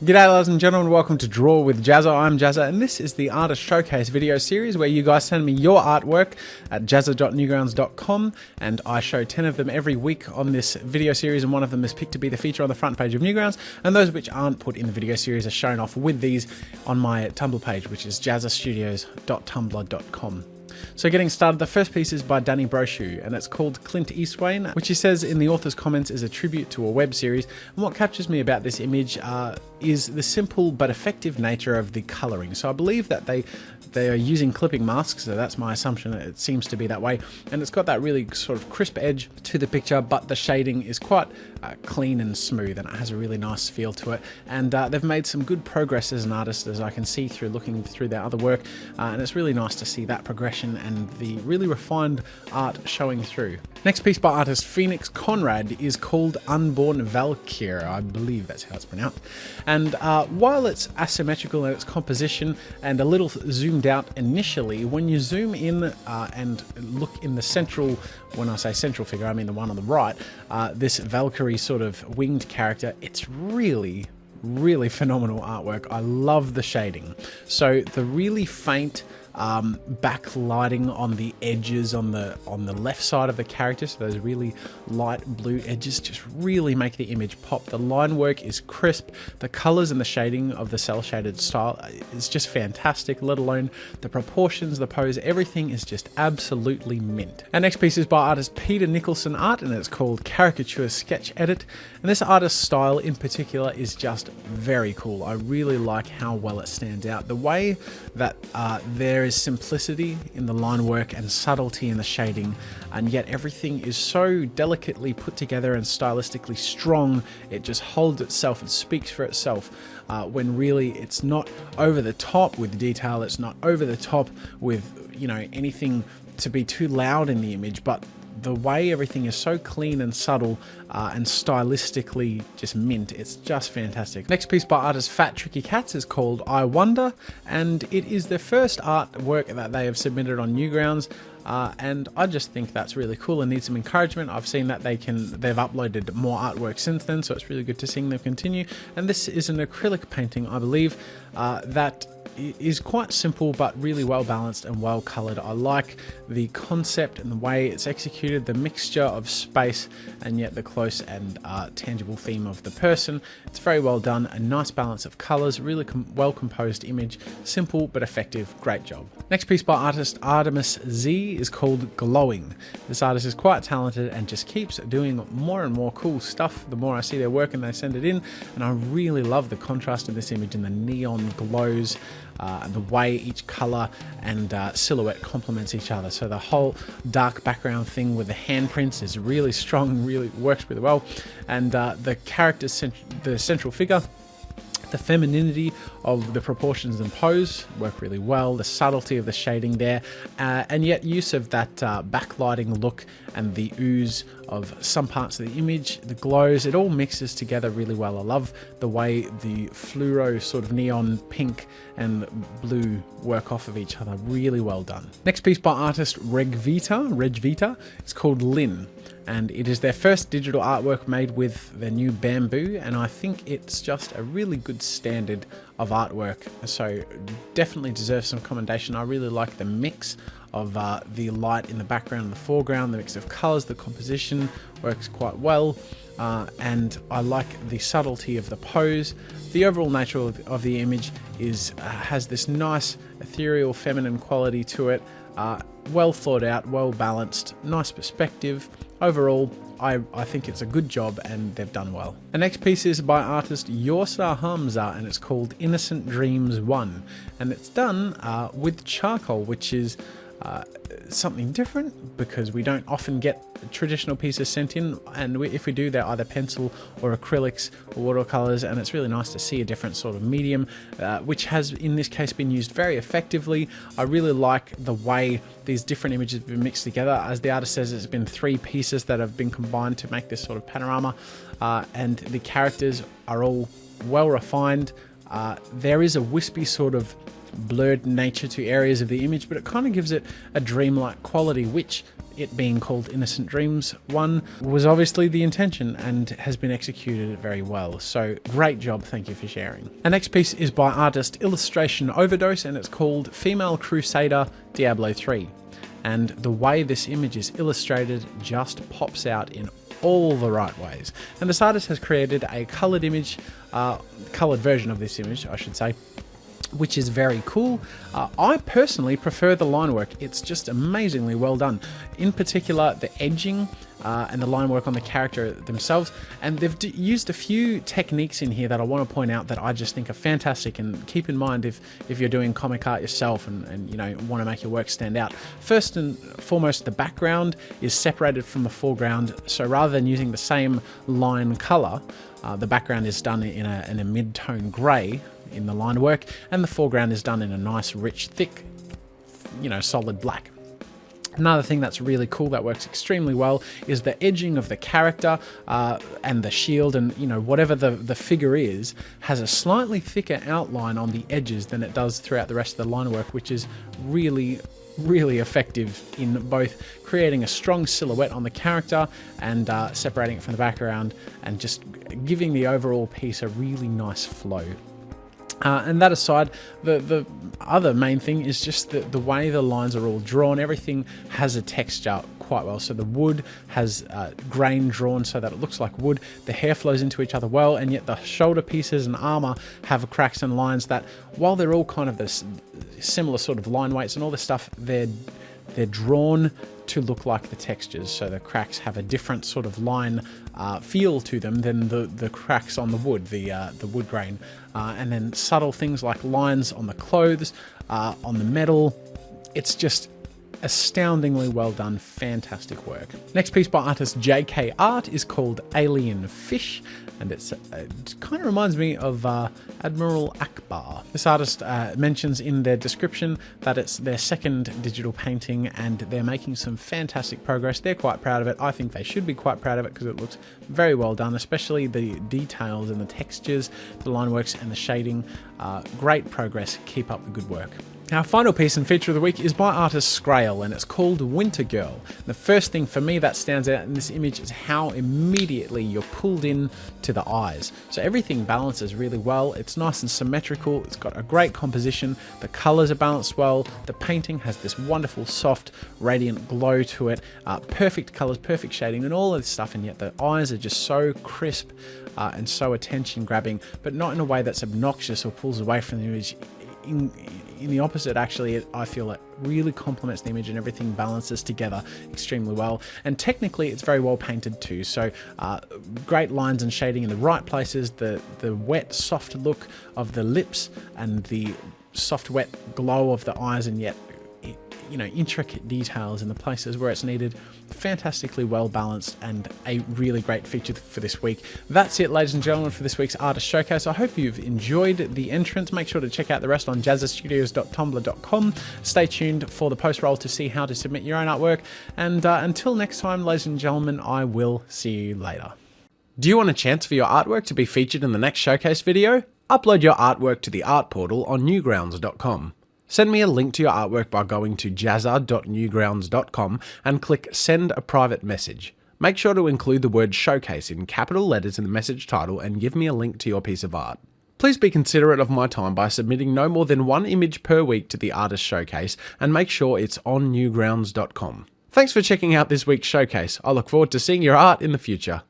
G'day ladies and gentlemen, welcome to Draw with Jazza. I'm Jazza and this is the Artist Showcase video series where you guys send me your artwork at jazza.newgrounds.com and I show 10 of them every week on this video series, and one of them is picked to be the feature on the front page of Newgrounds, and those which aren't put in the video series are shown off with these on my Tumblr page, which is jazzastudios.tumblr.com. So getting started, the first piece is by Danny Brochu and it's called Clint Eastwood, which he says in the author's comments is a tribute to a web series. And what captures me about this image is the simple but effective nature of the colouring. So I believe that they are using clipping masks, so that's my assumption. It seems to be that way, and it's got that really sort of crisp edge to the picture, but the shading is quite clean and smooth, and it has a really nice feel to it. And they've made some good progress as an artist, as I can see through looking through their other work, and it's really nice to see that progression and the really refined art showing through. Next piece by artist Phoenix Conrad is called Unborn Valkyrie, I believe that's how it's pronounced. And while it's asymmetrical in its composition and a little zoomed out initially, when you zoom in and look in the central, when I say central figure, I mean the one on the right, this Valkyrie sort of winged character, it's really phenomenal artwork. I love the shading. So the really faint backlighting on the edges on the left side of the character, so those really light blue edges just really make the image pop. The line work is crisp, the colors and the shading of the cell shaded style is just fantastic, let alone the proportions, the pose, everything is just absolutely mint. Our next piece is by artist Peter Nicholson art and it's called Caricature Sketch Edit, and this artist's style in particular is just very cool. I really like how well it stands out. The way that there is simplicity in the line work and subtlety in the shading, and yet everything is so delicately put together and stylistically strong, it just holds itself and speaks for itself, when really it's not over the top with detail, it's not over the top with, you know, anything to be too loud in the image, but the way everything is so clean and subtle and stylistically just mint, it's just fantastic. Next piece by artist Fat Tricky Cats is called I Wonder, and it is their first artwork that they have submitted on Newgrounds, and I just think that's really cool and needs some encouragement. I've seen that they've uploaded more artwork since then, so it's really good to see them continue. And this is an acrylic painting, I believe, that is quite simple but really well balanced and well colored. I like the concept and the way it's executed, the mixture of space and yet the close and tangible theme of the person. It's very well done, a nice balance of colors, really well composed image, simple but effective, great job. Next piece by artist Artemis Z is called Glowing. This artist is quite talented and just keeps doing more and more cool stuff the more I see their work and they send it in, and I really love the contrast in this image and the neon glows, the way each color and silhouette complements each other. So the whole dark background thing with the handprints is really strong, really works really well, and the character's the central figure, the femininity of the proportions and pose work really well, the subtlety of the shading there, and yet use of that backlighting look and the ooze of some parts of the image, the glows, it all mixes together really well. I love the way the fluoro sort of neon pink and blue work off of each other, really well done. Next piece by artist Reg Vita, it's called Lynn, and it is their first digital artwork made with their new bamboo, and I think it's just a really good standard of artwork, so definitely deserves some commendation. I really like the mix of the light in the background and the foreground, the mix of colors, the composition works quite well, and I like the subtlety of the pose. The overall nature of the image has this nice ethereal feminine quality to it, well thought out, well balanced, nice perspective. Overall, I think it's a good job and they've done well. The next piece is by artist Yorsa Hamza and it's called Innocent Dreams 1, and it's done with charcoal, which is something different because we don't often get traditional pieces sent in, and if we do, they're either pencil or acrylics or watercolors, and it's really nice to see a different sort of medium, which has in this case been used very effectively. I really like the way these different images have been mixed together. As the artist says, it's been 3 pieces that have been combined to make this sort of panorama, and the characters are all well refined. There is a wispy sort of blurred nature to areas of the image, but it kind of gives it a dreamlike quality, which it being called Innocent Dreams 1 was obviously the intention and has been executed very well. So great job, thank you for sharing. Our next piece is by artist Illustration Overdose, and it's called Female Crusader Diablo 3. And the way this image is illustrated just pops out in all the right ways. And this artist has created a coloured image, coloured version of this image, I should say, which is very cool. I personally prefer the line work. It's just amazingly well done. In particular, the edging and the line work on the character themselves. And they've used a few techniques in here that I want to point out that I just think are fantastic. And keep in mind if you're doing comic art yourself and you know want to make your work stand out. First and foremost, the background is separated from the foreground. So rather than using the same line color, the background is done in a mid-tone grey in the line work, and the foreground is done in a nice, rich, thick, you know, solid black. Another thing that's really cool that works extremely well is the edging of the character and the shield, and you know, whatever the figure is, has a slightly thicker outline on the edges than it does throughout the rest of the line work, which is really effective in both creating a strong silhouette on the character and separating it from the background and just giving the overall piece a really nice flow. And that aside, the other main thing is just the way the lines are all drawn. Everything has a texture quite well. So the wood has grain drawn so that it looks like wood. The hair flows into each other well, and yet the shoulder pieces and armor have cracks and lines that, while they're all kind of this similar sort of line weights and all this stuff, they're drawn to look like the textures. So the cracks have a different sort of line feel to them than the cracks on the wood, the wood grain. And then subtle things like lines on the clothes, on the metal. It's just astoundingly well done, fantastic work. Next piece by artist JK Art is called Alien Fish, and it kind of reminds me of Admiral Akbar. This artist mentions in their description that it's their second digital painting and they're making some fantastic progress. They're quite proud of it. I think they should be quite proud of it because it looks very well done, especially the details and the textures, the line works and the shading. Great progress, keep up the good work. Our final piece and feature of the week is by artist Scrail, and it's called Winter Girl. The first thing for me that stands out in this image is how immediately you're pulled in to the eyes. So everything balances really well. It's nice and symmetrical. It's got a great composition. The colors are balanced well. The painting has this wonderful, soft, radiant glow to it. Perfect colors, perfect shading, and all of this stuff. And yet the eyes are just so crisp and so attention grabbing, but not in a way that's obnoxious or pulls away from the image. In the opposite, actually, I feel it really complements the image and everything balances together extremely well. And technically, it's very well painted too. So great lines and shading in the right places, the wet, soft look of the lips and the soft, wet glow of the eyes, and yet, you know, intricate details in the places where it's needed. Fantastically well balanced and a really great feature for this week. That's it, ladies and gentlemen, for this week's Artist Showcase. I hope you've enjoyed the entrance. Make sure to check out the rest on jazzzastudios.tumblr.com. Stay tuned for the post roll to see how to submit your own artwork. And until next time, ladies and gentlemen, I will see you later. Do you want a chance for your artwork to be featured in the next showcase video? Upload your artwork to the art portal on newgrounds.com. Send me a link to your artwork by going to jazza.newgrounds.com and click Send a Private Message. Make sure to include the word Showcase in capital letters in the message title and give me a link to your piece of art. Please be considerate of my time by submitting no more than one image per week to the Artist Showcase, and make sure it's on newgrounds.com. Thanks for checking out this week's showcase. I look forward to seeing your art in the future.